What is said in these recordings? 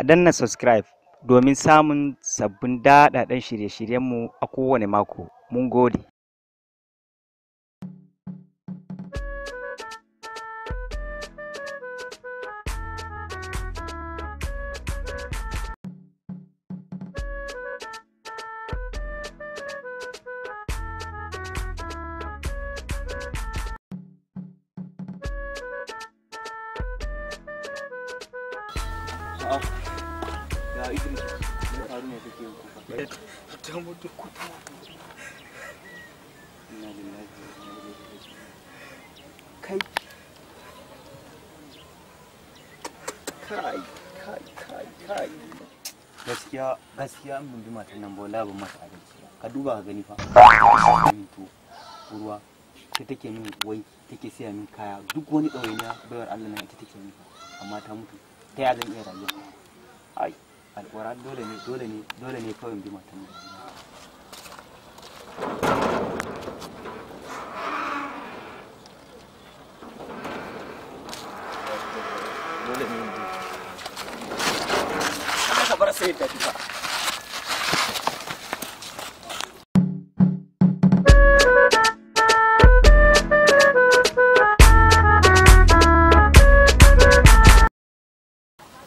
A danna subscribe domin samun sabbin daɗaɗɗen shirye-shiryenmu a kowane mako. Mun gode. Ya Idris, me faru ne kake yin kuka? Ta mutu. Inna lillahi wa inna ilaihi raji'un. Kai. Kai. Gaskiya an bin matan nan ba wallahi ban mata adalci ba. Ka duba ka gani fa. To ruwa ta take min wai take siya min kaya duk wani ɗawainiya bayar Allah na ita take min amma ta mutu. Ta ya zan iya rayuwa? Ai, alƙur'an dole ne kawai bi matan nan. Dole ne bi. Ka bar sai ta tafi.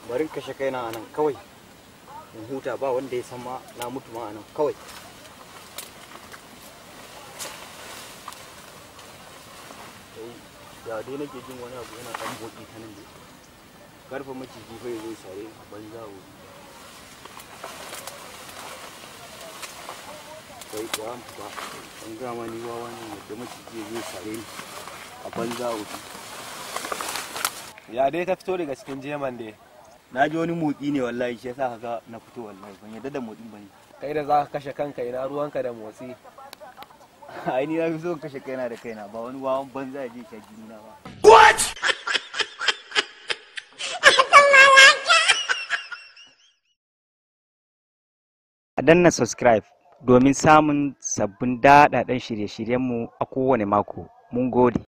Bari kashe kaina anan kawai in huta ba wanda ya san ma na mutu ma anan kawai. Ya dai nake jin wani abu yana ɗan boki ta nan dai. Karfa maciji bai zai sare a banza wuri. Kai ko an fita an gama ni wawa ne yadda maciji zai sare ni a banza wuri. Ya dai ka fito daga cikin jeman dai. Na ji wani motsi ne wallahi shi yasa kaga na fito wallahi ban yadda da motsin bane. Kai da za ka kashe kanka ina ruwanka da motsi. Ai ni na fi so kashe kaina da kaina ba wani wawan banza ya je shi jini na ba. What? A danna subscribe domin samun sabbin daɗaɗɗen shirye-shiryenmu a kowane mako. Mun gode.